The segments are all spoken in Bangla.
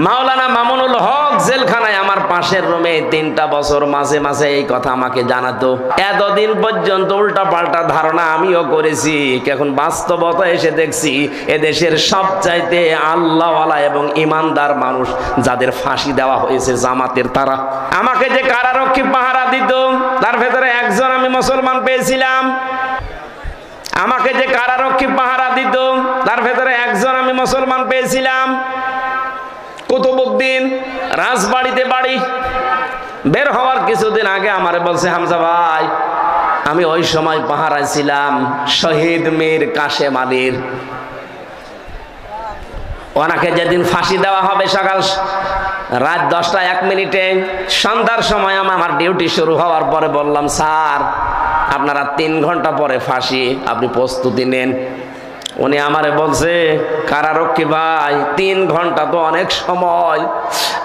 মাওলানা মামুনুল হক জেলখানায় আমার পাশের রুমে 3টা বছর মাঝে মাঝে এই কথা আমাকে জানাতো। এতদিন পর্যন্ত উল্টা পাল্টা ধারণা আমিও করেছি, এখন বাস্তবতা এসে দেখছি এদেশের সবচাইতে আল্লাহওয়ালা এবং ইমানদার মানুষ যাদের ফাঁসি দেওয়া হয়েছে জামাতের তারা। আমাকে যে কারারক্ষী পাহারা দিত তার ভেতরে একজন আমি মুসলমান পেয়েছিলাম। আমাকে যে কারারক্ষী পাহারা দিত তার ভেতরে একজন আমি মুসলমান পেয়েছিলাম। কুতুবউদ্দিন, রাজবাড়িতে বাড়ি। বের হওয়ার কিছুদিন আগে আমারে বলছে, হামজা ভাই আমি ওই সময় পাহারায় ছিলাম শহীদ মীর কাশেম আলীর। ওনাকে যেদিন ফাঁসি দেওয়া হবে সকাল রাত 10টা 1 মিনিটে, সন্ধ্যার সময় আমার ডিউটি শুরু হওয়ার পরে বললাম, স্যার আপনারা 3 ঘন্টা পরে ফাঁসি, আপনি প্রস্তুতি নেন। উনি আমারে বলছে, কারারক্ষী ভাই 3 ঘন্টা তো অনেক সময়,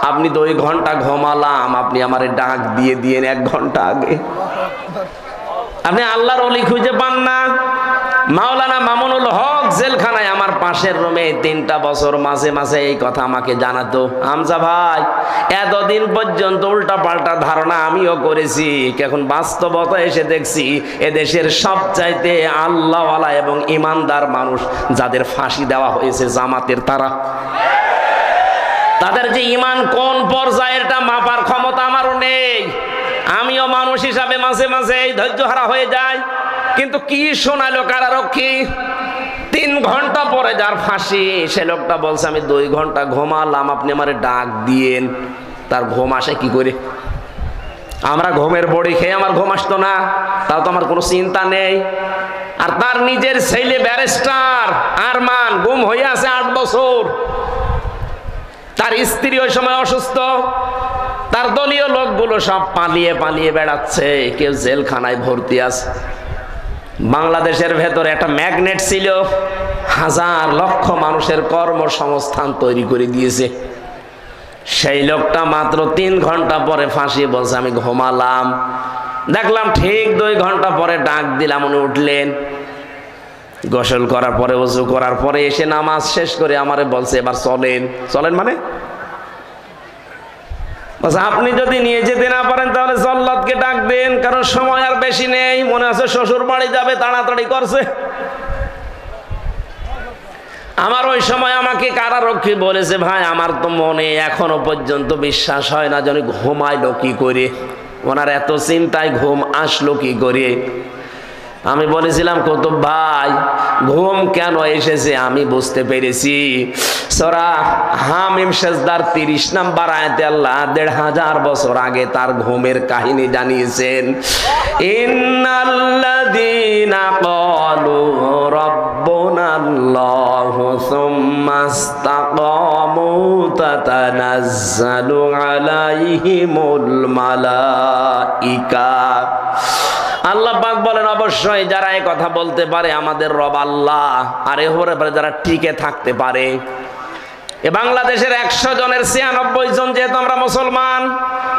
আপনি 2 ঘন্টা ঘুমালাম, আপনি আমারে ডাক দিয়ে দিয়েন 1 ঘন্টা আগে। আপনি আল্লাহর ওলি খুঁজে পান না? মাওলানা মামুনুল হক জেলখানায় আমার পাশের রুমে 3টা বছর মাঝে মাঝে এই কথা আমাকে জানাতো। হামজা ভাই এতদিন পর্যন্ত উল্টা পাল্টা ধারণা আমিও করেছি, এখন বাস্তবতা এসে দেখছি এদেশের সবচাইতে আল্লাহওয়ালা এবং ইমানদার মানুষ যাদের ফাঁসি দেওয়া হয়েছে জামাতের তারা। তাদের যে ইমান কোন পর্যায়েরটা মাপার ক্ষমতা আমারও নেই। আমিও মানুষ হিসাবে মাঝে মাঝে ধৈর্যহারা হয়ে যায়। কিন্তু কি শোনালো কারারক্ষী, 3 ঘন্টা পরে যার ফাঁসি সে লোকটা বলছে আমি 2 ঘন্টা ঘুমালাম, আপনি আমারে ডাক দিয়েন। তার ঘুম আসে কি করে? আমরা ঘুমের বড়ি খেয়ে আমার ঘুম আসতো না, তাও তো আমার কোনো চিন্তা নেই। আর তার নিজের ছেলে ব্যারিস্টার আরমান গুম হয়ে আছে 8 বছর। তার স্ত্রী ওই সময় অসুস্থ, তার দলীয় লোকগুলো সব পালিয়ে পালিয়ে বেড়াচ্ছে, কেউ জেলখানায় ভর্তি আছে। বাংলাদেশের ভেতরে একটা ম্যাগনেট ছিল, হাজার লক্ষ মানুষের কর্মসংস্থান তৈরি করে দিয়েছে। সেই লোকটা মাত্র 3 ঘন্টা পরে ফাঁসি বলছে আমি ঘুমালাম। দেখলাম ঠিক 2 ঘন্টা পরে ডাক দিলাম, উনি উঠলেন। গোসল করার পরে ওযু করার পরে এসে নামাজ শেষ করে আমারে বলছে এবার চলেন। চলেন মানে আপনি যদি নিয়ে যেতে না পারেন তাহলে জল্লাদকে ডাক দেন, কারণ সময় আর বেশি নেই। মনে আছে শ্বশুর বাড়ি যাবে, তাড়াতাড়ি করছে। আমার ওই সময় আমাকে কারারক্ষী বলেছে, ভাই আমার তো মনে এখনো পর্যন্ত বিশ্বাস হয় না যে ঘুমাইলো কি করে, ওনার এত চিন্তায় ঘুম আসলো কি করে। আমি বলেছিলাম, কুতুব ভাই ঘুম কেন এসেছে আমি বুঝতে পেরেছি। সূরা হামিম সেজদার 30 নম্বর আয়াতে আল্লাহ 1500 বছর আগে তার ঘুমের কাহিনী জানিয়েছেন। ইন্নাল্লাযীনা ক্বালু রাব্বুনাল্লাহু সুম্মা ইসতাকামু তাতানাজ্জালু আলাইহিমুল মালাইকা। আল্লাহ পাক বলেন অবশ্যই যারা এই কথা বলতে পারে আমাদের রব আল্লাহ, আর এর উপরে যারা টিকে থাকতে পারে। এ বাংলাদেশের 100 জনের 96 জন যেহেতু আমরা মুসলমান,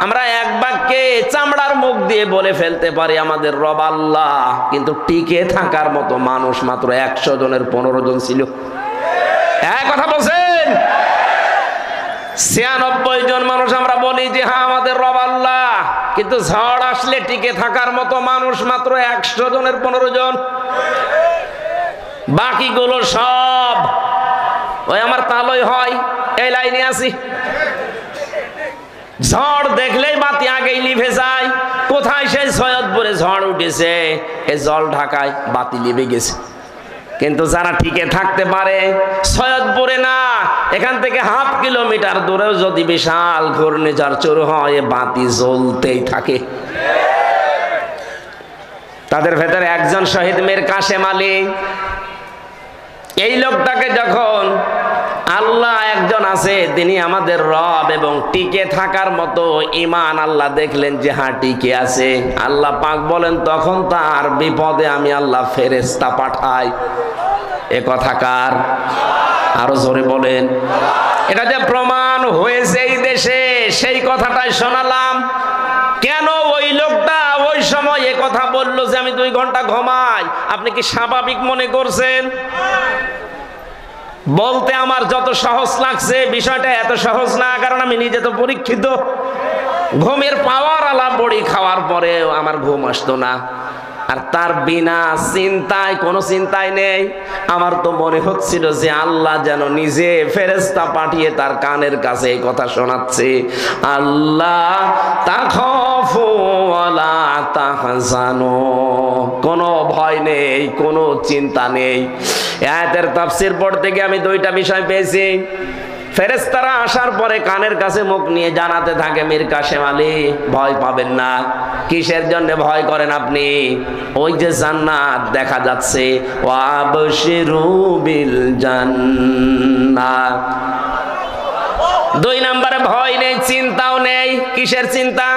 আমরা এক বাক্যে চামড়ার মুখ দিয়ে বলে ফেলতে পারি আমাদের রব আল্লাহ, কিন্তু টিকে থাকার মতো মানুষ মাত্র 100 জনের 15 জন ছিল। এক কথা বলছেন, 96 জন মানুষ আমরা বলি যে হ্যাঁ আমাদের রব আল্লাহ, কিন্তু ঝড় আসলে টিকে থাকার মতো মানুষ মাত্র 100 জনের 15 জন। বাকিগুলো সব ওই আমার তালই হয় এই লাইনে আছি। ঝড় দেখলেই বাতি আগেই লিভে যায়। কোথায় সেই সৈয়দপুরে ঝড় উঠেছে, এই জল ঢাকায় বাতি লিভে গেছে। কিন্তু যারা টিকে থাকতে পারে, সৈয়দপুরে না, এখান থেকে 1/2 কিলোমিটার দূরেও যদি বিশাল ঘূর্ণিঝড় শুরু হয় বাতি জ্বলতেই থাকে। তাদের ভেতরে একজন শহীদ মীর কাশেম আলী। এই লোকটাকে যখন আল্লাহ একজন আছে তিনি আমাদের রব এবং টিকে থাকার মতো ঈমান আল্লাহ দেখলেন যে হ্যাঁ টিকে আছে, আল্লাহ পাক বলেন তখন তার বিপদে আমি আল্লাহ ফেরেশতা পাঠাই। এ কথা কার? আরো জোরে বলেন। এটা যে প্রমাণ হয়েছে এই দেশে সেই কথাটাই শোনালাম। কেন ওই লোকটা ওই সময় এ কথা বললো যে আমি 2 ঘন্টা ঘুমাই, আপনি কি স্বাভাবিক মনে করছেন? বলতে আমার যত সহজ লাগছে, বিষয়টা এত সহজ না, কারণ আমি নিজে তো পরীক্ষিত। ঘুমের পাওয়ার আলা বড়ি খাওয়ার পরেও আমার ঘুম আসতো না, আর তার বিনা চিন্তায়, কোনো চিন্তাই নেই। আমার তো মনে হচ্ছিল যে আল্লাহ যেন নিজে ফেরেশতা পাঠিয়ে তার কানের কাছে এই কথা শোনাচ্ছে, আল্লাহ তাখাফু ওয়ালা তাহজানু, কোনো ভয় নেই, কোনো চিন্তা নেই। আয়াতের তাফসীর পড়তে গিয়ে আমি দুইটা বিষয় পেয়েছি। ফেরেশতারা আসার পরে কানের কাছে মুখ নিয়ে জানাতে থাকে, মীর কাসেম আলী ভয় পাবেন না। কিসের জন্য ভয় করেন আপনি? ওই যে জান্নাত দেখা যাচ্ছে, ওয়াবশিরু বিল জান্নাহ। দুই নম্বরে ভয় নেই, চিন্তাও নেই। কিসের চিন্তা?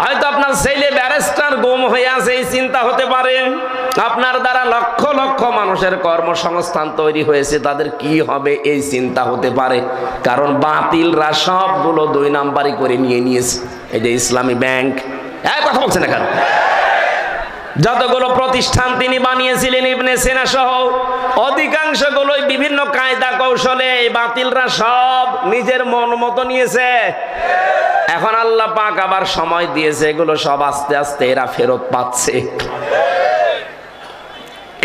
হয়তো আপনার ছেলে ব্যারিস্টার গুম হয়ে আছে, এই চিন্তা হতে পারে। আপনার দ্বারা লক্ষ লক্ষ মানুষের কর্মসংস্থান তৈরি হয়েছে, তাদের কি হবে এই চিন্তা হতে পারে। কারণ বাতিলরা সবগুলো দুই নাম্বারই করে নিয়েছে। এই যে ইসলামী ব্যাংক, কথা বলছে না কেন? যতগুলো প্রতিষ্ঠান তিনি বানিয়েছিলেন ইবনে সিনা সহ, অধিকাংশগুলোই বিভিন্ন কায়দা কৌশলে এই বাতিলরা সব নিজের মন মতো নিয়েছে। এখন আল্লাহ পাক আবার সময় দিয়েছে, এগুলো সব আস্তে আস্তে এরা ফেরত পাচ্ছে।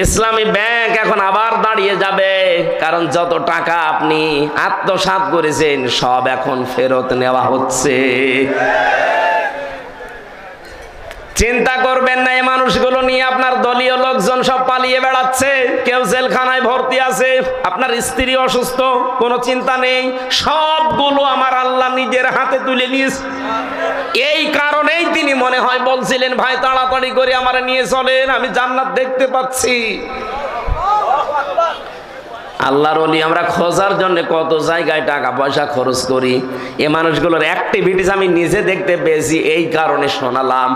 ইসলামী ব্যাংক এখন আবার দাঁড়িয়ে যাবে, কারণ যত টাকা আপনি আত্মসাৎ করেছেন সব এখন ফেরত নেওয়া হচ্ছে। চিন্তা করবেন না, এই মানুষগুলো নিয়ে আপনার দলীয় লোকজন সব পালিয়ে বেড়াচ্ছে, কেউ জেলখানায় ভর্তি আছে, আপনার স্ত্রী অসুস্থ, কোনো চিন্তা নেই, সবগুলো আমার আল্লাহ নিজের হাতে তুলে নিয়েছে। এই কারণেই তিনি মনে হয় বলছিলেন, ভাই তাড়াতাড়ি করে আমার নিয়ে চলেন, আমি জান্নাত দেখতে পাচ্ছি। আল্লাহর ওলি আমরা খোঁজার জন্য কত জায়গায় টাকা পয়সা খরচ করি, এ মানুষগুলোর অ্যাক্টিভিটিস আমি নিজে দেখতে পেয়েছি, এই কারণে শোনালাম।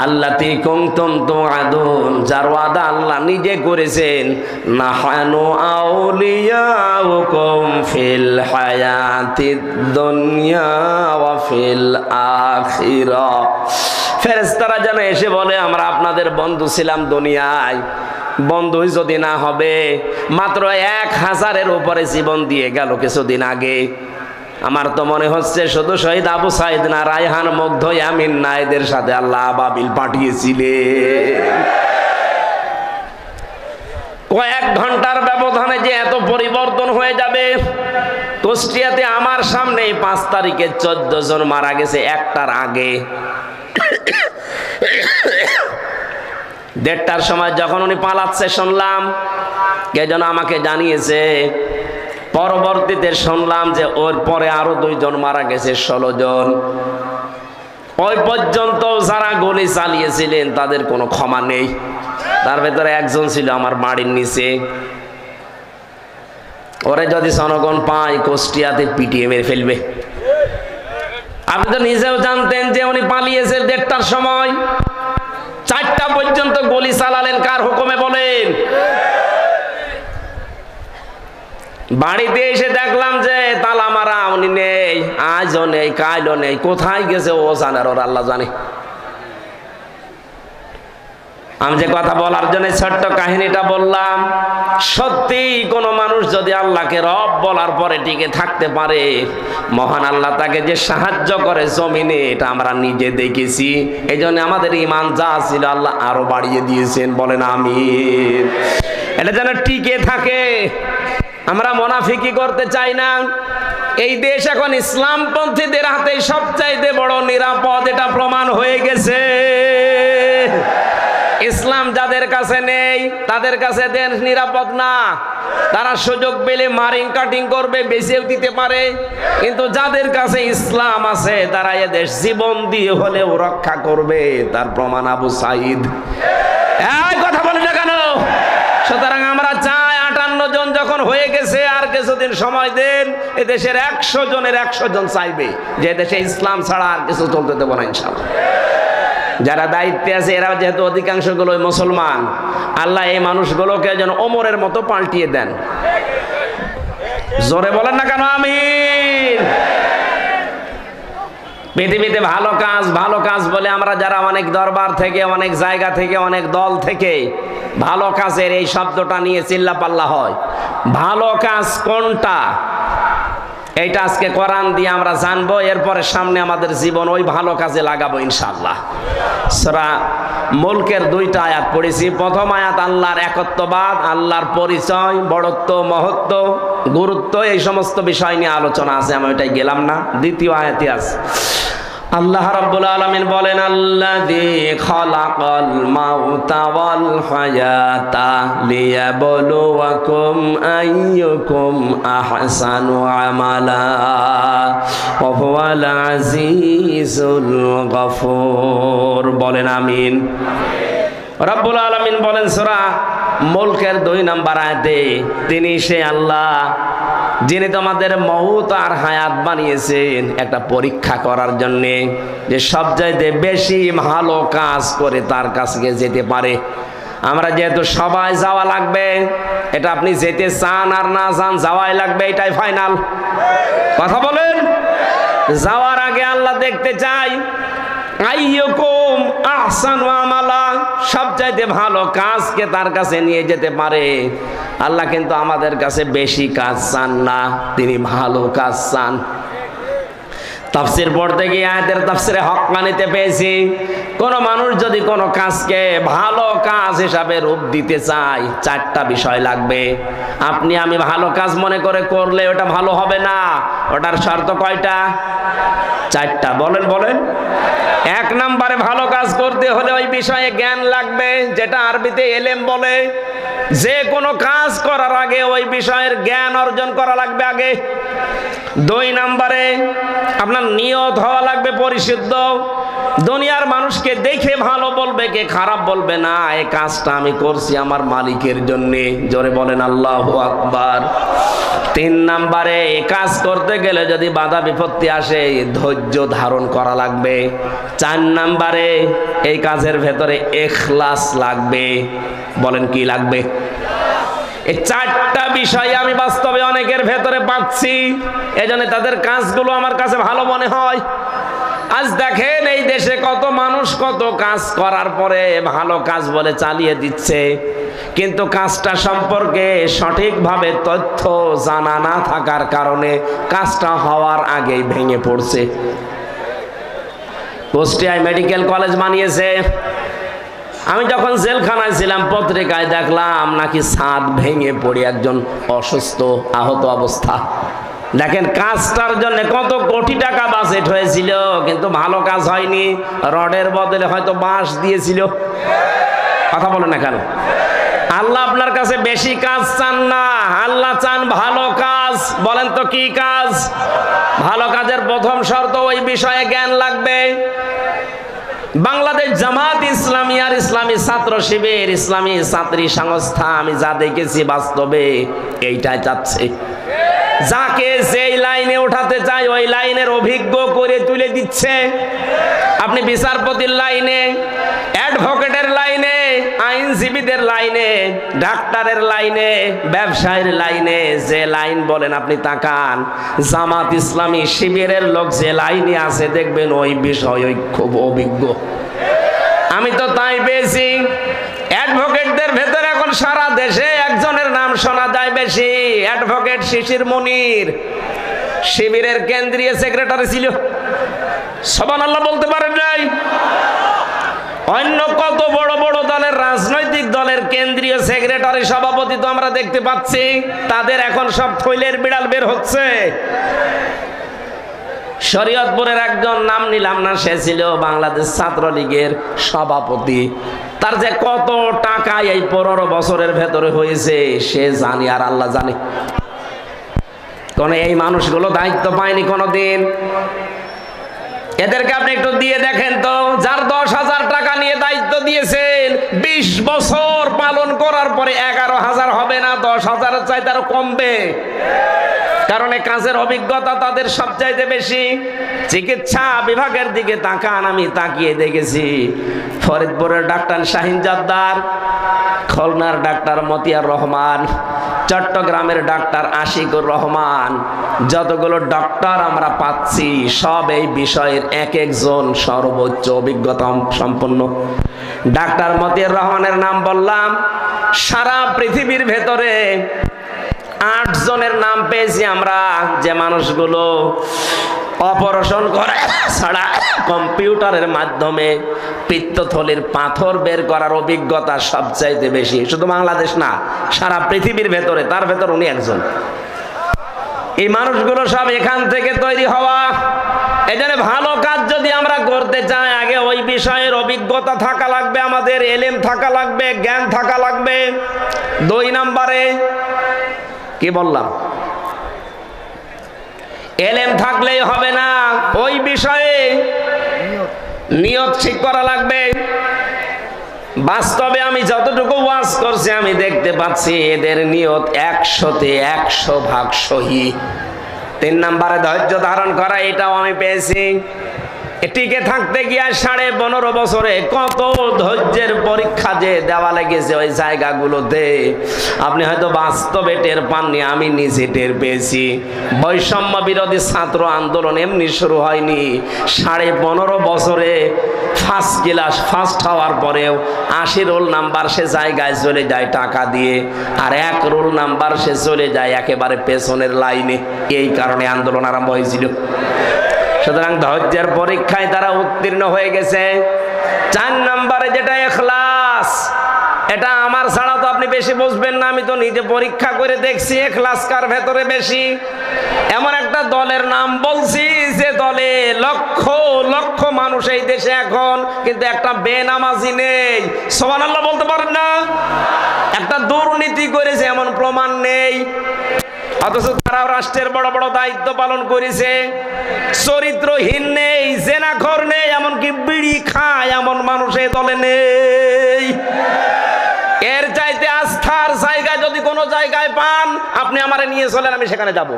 আল্লাতি কুনতুম তুআদুন, যার ওয়াদা আল্লাহ নিজে করেছেন, নাহানু আউলিয়াউকুম ফিল হায়াতিদ দুনিয়া ওয়া ফিল আখিরাহ। ফেরেশতারা যেন এসে বলে, আমরা আপনাদের বন্ধু ছিলাম দুনিয়ায়, বন্ধুই যদি না হবে, মাত্র 1000-এর উপরে জীবন দিয়ে গেল কিছুদিন আগে। আমার তো মনে হচ্ছে শুধু শহীদ আবু সাইদ না, রায়হান, মুগ্ধ, ইয়ামিন না, এদের সাথে আল্লাহ আবাবিল পাঠিয়েছিলেন। কয়েক ঘন্টার ব্যবধানে যে এত পরিবর্তন হয়ে যাবে। কুষ্টিয়াতে আমার সামনে 5 তারিখে 14 জন মারা গেছে, একটার আগে। 1:30টার সময় যখন উনি পালাচ্ছে শুনলাম, কে যেন আমাকে জানিয়েছে। পরবর্তীতে শুনলাম যে ওর পরে আরো 2 জন মারা গেছে, 16 জন। ওই পর্যন্ত যারা গুলি চালিয়েছিলেন তাদের কোনো ক্ষমা নেই। তার ভেতরে একজন ছিল আমার বাড়ির নিচে, ওরে যদি জনগণ পায় কুষ্টিয়াতে পিটিয়ে মেরে ফেলবে। আপনি তো নিজেও জানতেন যে উনি পালিয়েছে 1:30টার সময়, 4টা পর্যন্ত গুলি চালালেন, কার হুকুমে বলেন? বাড়িতে এসে দেখলাম যে তালা মারা, উনি নেই, আজও নেই, কালও নেই, কোথায় গেছে ও জানে, ওর আল্লাহ জানে। আমি যে কথা বলার জন্য ছোট্ট কাহিনীটা বললাম, সত্যি কোন মানুষ যদি আল্লাহকে রব বলার পরে টিকে থাকতে পারে, মহান আল্লাহ তাকে যে সাহায্য করে জমিনে, এটা আমরা নিজে দেখেছি। এই জন্য আমাদের ঈমান যা ছিল আল্লাহ আরো বাড়িয়ে দিয়েছেন, বলেন আমিন। এটা যেন টিকে থাকে। আমরা মুনাফিকি করতে চাই না। এই দেশ এখন ইসলামপন্থীদের হাতে সবচাইতে বড় নিরাপদ, এটা প্রমাণ হয়ে গেছে। ইসলাম যাদের কাছে নেই তাদের কাছে দেশ নিরাপদ না। তারা সুযোগ পেলে মারিং কাটিং করবে, বেঁচেও দিতে পারে। কিন্তু যাদের কাছে ইসলাম আছে তারা এ দেশ জীবন দিয়ে হলেও রক্ষা করবে। তার প্রমাণ আবু সাইদ। এই কথা বলে না কেন? সুতরাং আমরা চাই 58 জন যখন হয়ে গেছে, আর কিছুদিন সময় দেন, এ দেশের 100 জনের 100 জন চাইবে যে দেশে ইসলাম ছাড়া আর কিছু চলতে দেব না ইনশাআল্লাহ। যারা দায়িত্বে আছে এরা যেহেতু অধিকাংশগুলো মুসলমান, আল্লাহ এই মানুষগুলোকে যেন ওমরের মতো পাল্টিয়ে দেন। জোরে বলেন না কেন আমিন। পৃথিবীতে ভালো কাজ বলে আমরা যারা অনেক দরবার থেকে, অনেক জায়গা থেকে, অনেক দল থেকে ভালো কাজের এই শব্দটা নিয়ে চিল্লাপাল্লা হয়। ভালো কাজ কোনটা, এইটা আজকে কোরআন দিয়ে আমরা জানবো। এরপরে সামনে আমাদের জীবন ওই ভালো কাজে লাগাবো ইনশাআল্লাহ। সূরা মুলকের 2টা আয়াত পড়েছি। প্রথম আয়াত আল্লাহর একত্ববাদ, আল্লাহর পরিচয়, বড়ত্ব, মহত্ব, গুরুত্ব, এই সমস্ত বিষয় নিয়ে আলোচনা আছে, আমি ওইটাই গেলাম না। দ্বিতীয় আয়াতে আছে আল্লাহ রাব্বুল আলামিন বলেন, আল্লাযী খালাকাল মাউতা ওয়াল হায়াতা লিয়াবলুয়াকুম আইয়ুকুম আহসানু আমালা ওয়া হুয়াল আজিজুল গফুর। বলেন আমিন। রাব্বুল আলামিন বলেন সূরা মুলকের 2 নম্বর আয়াতে, তিনি সে আল্লাহ যিনি তোমাদের মউত আর হায়াত বানিয়েছেন একটা পরীক্ষা করার জন্য, যে সবচাইতে বেশি ভালো কাজ করে তার কাছে যেতে পারে। আমরা যেহেতু সবাই যাওয়া লাগবে, এটা আপনি যেতে চান আর না চান যাওয়াই লাগবে, এটাই ফাইনাল। কথা বলেন। যাওয়ার আগে আল্লাহ দেখতে চাই আইয়ুকুম আহসানু আমালা, সবচাইতে ভালো কাজকে তার কাছে নিয়ে যেতে পারে। আল্লাহ কিন্তু আমাদের কাছে বেশি কাজ চান না, তিনি ভালো কাজ চান। তাফসীর পড়তে গিয়ে আয়াতের তাফসীরে হক্কানিতে পেয়েছি, কোন মানুষ যদি কোনো কাজকে ভালো কাজ হিসাবে রূপ দিতে চায়, 4টা বিষয় লাগবে। আপনি আমি ভালো কাজ মনে করে করলে ওটা ভালো হবে না। ওটার শর্ত কয়টা? 4টা। বলেন বলেন। 1 নম্বরে ভালো কাজ করতে হলে ওই বিষয়ে জ্ঞান লাগবে, যেটা আরবিতে এলেম বলে। যে কোনো কাজ করার আগে ওই বিষয়ের জ্ঞান অর্জন করা লাগবে আগে। 2 নম্বরে আপনার নিয়ত হওয়া লাগবে পরিশুদ্ধ। দুনিয়ার মানুষকে দেখে ভালো বলবে, কে খারাপ বলবে না। এই কাজটা আমি করছি আমার মালিকের জন্য। জোরে বলেন আল্লাহু আকবার। 3 নম্বরে এই কাজ করতে গেলে যদি বাধা বিপত্তি আসে, ধৈর্য ধারণ করা লাগবে। 4 নম্বরে এই কাজের ভেতরে ইখলাস লাগবে। বলেন কি লাগবে? এই 4টা বিষয় আমি বাস্তবে অনেকের ভেতরে পাচ্ছি, এজন্য তাদের কাজগুলো আমার কাছে ভালো মনে হয়। আজ দেখেন এই দেশে কত মানুষ কত কাজ করার পরে ভালো কাজ বলে চালিয়ে দিচ্ছে, কিন্তু কাজটা সম্পর্কে সঠিকভাবে তথ্য জানা না থাকার কারণে কাজটা হওয়ার আগেই ভেঙে পড়ছে। কুষ্টিয়ায় মেডিকেল কলেজ বানিয়েছে। আমি যখন জেলখানায় ছিলাম, পত্রিকায় দেখলাম নাকি ছাদ ভেঙে পড়ে একজন অসুস্থ আহত অবস্থা। দেখেন কাজটার জন্য কত কোটি টাকা বাজেট হয়েছিল, কিন্তু ভালো কাজ হয়নি। রডের বদলে হয়তো বাঁশ দিয়েছিল। কথা বলে না কেন? আল্লাহ আপনার কাছে বেশি কাজ চান না, আল্লাহ চান ভালো কাজ। বলেন তো কি কাজ? ভালো কাজের প্রথম শর্ত ওই বিষয়ে জ্ঞান লাগবে। বাংলাদেশ জামাত ইসলামী আর ইসলামী ছাত্র শিবির, ইসলামী ছাত্রী সংস্থা, আমি যা দেখেছি বাস্তবে এইটাই চাচ্ছে। যাকে যেই লাইনে উঠাতে চায় ওই লাইনের অভিজ্ঞ করে তুলে দিচ্ছে। আপনি বিচারপতির লাইনে, অ্যাডভোকেটের লাইনে, আইনজীবীদের লাইনে, ডাক্তারের লাইনে, ব্যবসায়ীর লাইনে, যে লাইন বলেন আপনি তাকান। জামাত ইসলামী শিবিরের লোক যে লাইনে আছে দেখবেন ওই বিষয়ে খুব অভিজ্ঞ। আমি তো তাই পেয়েছি। অ্যাডভোকেটদের ভেতরে এখন সারা দেশে একজনের নাম শোনা যায় বেশি, অ্যাডভোকেট শিশির মুনির। শিবিরের কেন্দ্রীয় সেক্রেটারি ছিল। সুবহানাল্লাহ বলতে পারেন নাই? অন্য কত বড় বড় দলের রাজনৈতিক দলের কেন্দ্রীয় সেক্রেটারি, সভাপতি তো আমরা দেখতে পাচ্ছি, তাদের এখন সব থৈলের বিড়াল বের হচ্ছে। শরীয়তপুরের একজন, নাম নিলাম না, সে ছিল বাংলাদেশ ছাত্রলীগের সভাপতি। তার যে কত টাকা এই 15 বছরের ভেতরে হয়েছে সে জানে আর আল্লাহ জানে। কোন এই মানুষগুলো দায়িত্ব পায়নি কোনোদিন। এদেরকে আপনি একটু দিয়ে দেখেন তো, যার 10,000 টাকা নিয়ে দায়িত্ব দিয়েছেন, 20 বছর পালন করার পরে 11,000 হবে না, 10,000 চাইতে আরো কমবে। কারণ এই কাজের অভিজ্ঞতা তাদের সবচাইতে বেশি। চিকিৎসা বিভাগের দিকে তাকান, আমি তাকিয়ে দেখেছি ফরিদপুরের ডাক্তার শাহিন জব্বার, খুলনার ডাক্তার মতিয়ার রহমান, চট্টগ্রামের ডাক্তার আশিকুর রহমান, যতগুলো ডক্টর আমরা পাচ্ছি সব এই বিষয়ের এক একজন সর্বোচ্চ অভিজ্ঞতা সম্পন্ন। ডাক্তার মতিউর রহমানের নাম বললাম, সারা পৃথিবীর ভেতরে 8 জনের নাম পেয়েছি আমরা, যে মানুষগুলো অপারেশন করে ছাড়া কম্পিউটারের মাধ্যমে পিত্তথলির পাথর বের করার অভিজ্ঞতা সবচাইতে বেশি। শুধু বাংলাদেশ না, সারা পৃথিবীর ভেতরে, তার ভেতর উনি একজন। এই মানুষগুলো সব এখান থেকে তৈরি হওয়া। এজন্য ভালো কাজ যদি আমরা করতে চাই, আগে ওই বিষয়ের অভিজ্ঞতা থাকা লাগবে, আমাদের এলেম থাকা লাগবে, জ্ঞান থাকা লাগবে। 2 নম্বরে কি বললাম? এলেম থাকলেই হবে না, ওই বিষয়ে নিয়ত ঠিক করা লাগবে। বাস্তবে আমি যতটুকু ওয়াজ করছি আমি দেখতে পাচ্ছি এদের নিয়ত 100-তে 100 ভাগ সহি। 3 নম্বরে ধৈর্য ধারণ করা, এটাও আমি পেয়েছি। টিকে থাকতে গিয়ে 15.5 বছরে কত ধৈর্যের পরীক্ষা যে দেওয়া লেগেছে ওই জায়গাগুলোতে, আপনি হয়তো বাস্তবে টের পাননি, আমি নিজে টের পেয়েছি। বৈষম্য বিরোধী ছাত্র আন্দোলন এমনি শুরু হয়নি, 15.5 বছরে ফার্স্ট ক্লাস ফার্স্ট হওয়ার পরেও 80 রোল নাম্বার সে জায়গায় চলে যায় টাকা দিয়ে, আর 1 রোল নাম্বার সে চলে যায় একেবারে পেছনের লাইনে। এই কারণে আন্দোলন আরম্ভ হয়েছিল। সুতরাং ধৈর্যের পরীক্ষায় তারা উত্তীর্ণ হয়ে গেছে। 4 নম্বরে যেটা ইখলাস, এটা আমার ছাড়া তো আপনি বেশি বুঝবেন না, আমি তো নিজে পরীক্ষা করে দেখছি ইখলাস কার ভেতরে বেশি। এমন একটা দলের নাম বলছি যে দলে লক্ষ লক্ষ মানুষ এই দেশে এখন, কিন্তু একটা বেনামাজি নেই। সুবহানাল্লাহ বলতে পারেন না? একটা দুর্নীতি করেছে এমন প্রমাণ নেই, অথচ তারাও রাষ্ট্রের বড় বড় দায়িত্ব পালন করেছে। চরিত্রহীন নেই, জেনাখোর নেই, এমনকি বিড়ি খায় এমন মানুষ এই দলে নেই। এর চাইতে আস্থার জায়গা যদি কোনো জায়গায় পান, আপনি আমারে নিয়ে চলেন, আমি সেখানে যাব।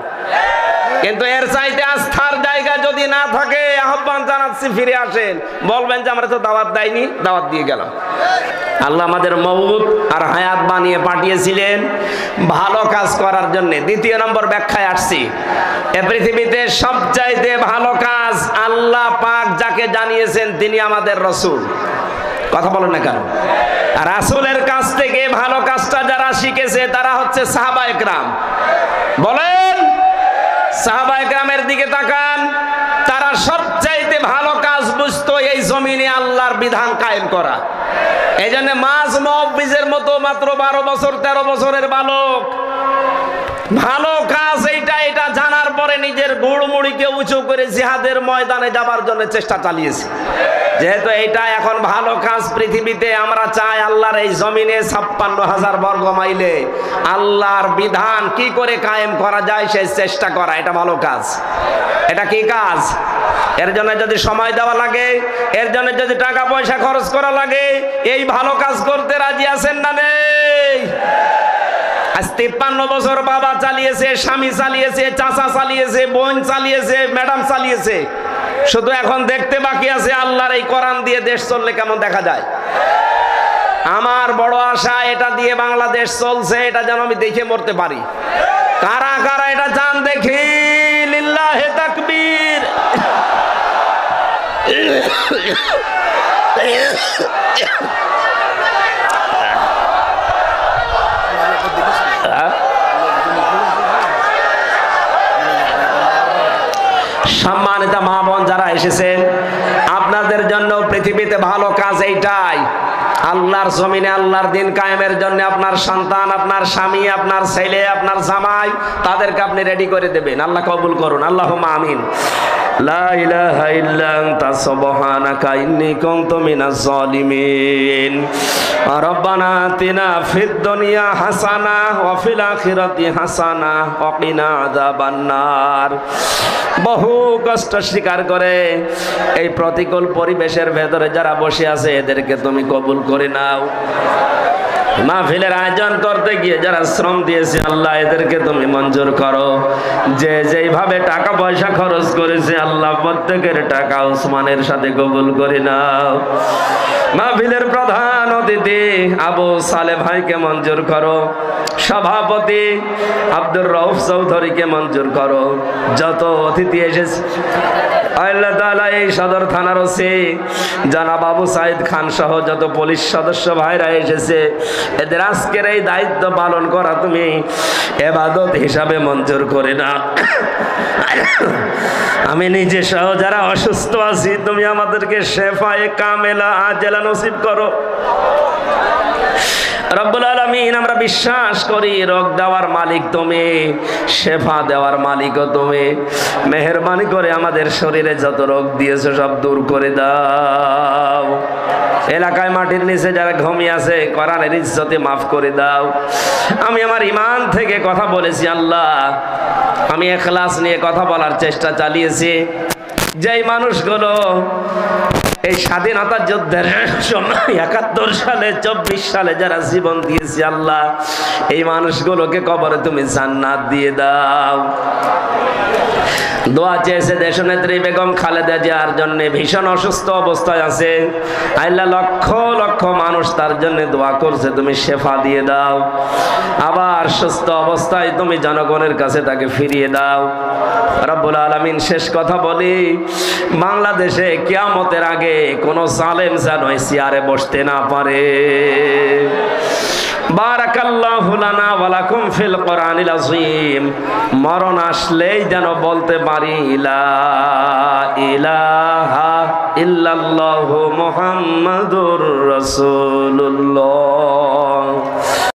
কিন্তু এর চাইতে আস্থার জায়গা যদি না থাকে, আহ্বান জানাচ্ছি ফিরে আসেন। বলবেন যে আমরা তো দাওয়াত দেয়নি, দাওয়াত দিয়ে গেলাম। আল্লাহ আমাদের মওত আর হায়াত বানিয়ে পাঠিয়েছিলেন ভালো কাজ করার জন্য। 2 নম্বর ব্যাখ্যায় আসছি, এ পৃথিবীতে সবচাইতে ভালো কাজ আল্লাহ পাক যাকে জানিয়েছেন তিনি আমাদের রাসূল। কথা বলেন না কেন? রাসূলের কাছ থেকে ভালো কাজটা যারা শিখেছে তারা হচ্ছে সাহাবায়ে কেরাম। বলেন, সাহাবায়ে কেরামের দিকে তাকান, তারা সবচাইতে ভালো কাজ বুঝতো এই জমিনে আল্লাহর বিধান কায়েম করা। এই জন্য মাঝ মুআব্বিজের মতো মাত্র 12 বছর 13 বছরের বালক ভালো কাজ এটা জানার পরে নিজের গুড়মুড়িকে উঁচু করে জিহাদের ময়দানে যাবার জন্য চেষ্টা চালিয়েছে। যেহেতু এটা এখন ভালো কাজ পৃথিবীতে, আমরা চাই আল্লাহর এই জমিনে 56,000 বর্গ মাইলে আল্লাহর বিধান কি করে কায়েম করা যায় সেই চেষ্টা করা, এটা ভালো কাজ। এটা কি কাজ? এর জন্য যদি সময় দেওয়া লাগে, এর জন্য যদি টাকা পয়সা খরচ করা লাগে, এই ভালো কাজ করতে রাজি আছেন না নেই? আজ 53 বছর বাবা চালিয়েছে, স্বামী চালিয়েছে, চাচা চালিয়েছে, বোন চালিয়েছে, ম্যাডাম চালিয়েছে, শুধু এখন দেখতে বাকি আছে আল্লাহর এই কোরআন দিয়ে দেশ চললে কেমন দেখা যায়। আমার বড় আশা এটা দিয়ে বাংলাদেশ চলছে, এটা যেন আমি দেখে মরতে পারি। কারা কারা এটা জান দেখি? লিল্লাহে তাকবীর। সম্মানিত মা বোন যারা এসেছেন, আপনাদের জন্য পৃথিবীতে ভালো কাজ এইটাই, আল্লাহর জমিনে আল্লাহর দিন কায়েমের জন্য আপনার সন্তান, আপনার স্বামী, আপনার ছেলে, আপনার জামাই, তাদেরকে আপনি রেডি করে দেবেন। আল্লাহ কবুল করুন, আল্লাহুম্মা আমিন। লা ইলাহা ইল্লা আনতা সুবহানাকা ইন্নী কুনতু মিনাজ জালিমিন। রব্বানা আতিনা ফিদ দুনিয়া হাসানা ওয়া ফিল আখিরাতি হাসানা ওয়া কিনা আযাবান্নার। বহু কষ্ট স্বীকার করে এই প্রতিকূল পরিবেশের ভেতরে যারা বসে আছে এদেরকে তুমি কবুল করে নাও। মাহফিলের আয়োজন করতে গিয়ে যারা শ্রম দিয়েছে আল্লাহ এদেরকে তুমি মঞ্জুর করো। যে যেইভাবে টাকা পয়সা খরচ করেছে আল্লাহ প্রত্যেকের টাকা ওসমানের সাথে কবুল করে নাও। মাহফিলের প্রধান অতিথি আবু সালে ভাইকে মঞ্জুর করো, সভাপতি আব্দুর রউফ চৌধুরীকে মঞ্জুর করো, যত অতিথি এসেছে আল্লাহ তাআলা এই সদর থানার ওসি জনাব আবু সাইদ খান সহ যত পুলিশ সদস্য ভাইরা এসেছে, এদের আজকের এই দায়িত্ব পালন করা তুমি ইবাদত হিসাবে মঞ্জুর করে না। আমি নিজে সহ যারা অসুস্থ আছি, তুমি আমাদেরকে শেফায়ে কামেলা আজেলা নসিব করো রব্বুল আলামিন। আমরা বিশ্বাস করি রোগ দেওয়ার মালিক তুমি, শেফা দেওয়ার মালিকও তুমি। মেহেরবানি করে আমাদের শরীরে যত রোগ দিয়েছো সব দূর করে দাও। এলাকায় মাটির নিচে যারা ঘুমিয়ে আছে, কোরআনের ইজ্জতে মাফ করে দাও। আমি আমার ঈমান থেকে কথা বলেছি আল্লাহ, আমি ইখলাস নিয়ে কথা বলার চেষ্টা চালিয়েছি। যেই মানুষগুলো এই স্বাধীনতা যুদ্ধের সময় 71 সালে 24 সালে যারা জীবন দিয়েছে আল্লাহ, এই মানুষগুলোকে কবরে তুমি জান্নাত দিয়ে দাও। দোয়া চেয়েছে দেশনেত্রী বেগম খালেদা জিয়ার জন্য, ভীষণ অসুস্থ অবস্থায় আছে আল্লাহ, লক্ষ লক্ষ মানুষ তার জন্য দোয়া করছে, তুমি শেফা দিয়ে দাও। আবার সুস্থ অবস্থায় তুমি জনগণের কাছে তাকে ফিরিয়ে দাও রব্বুল আলামিন। শেষ কথা বলি, বাংলাদেশে কিয়ামতের আগে কোন জালেম যেন চেয়ারে বসতে না পারে। বারাকাল্লাহু লানা ওয়া লাকুম ফিল কোরআনিল আযীম। মরণ আসলেই যেন বলতে পারি লা ইলাহা ইল্লাল্লাহু মুহাম্মাদুর রাসূলুল্লাহ।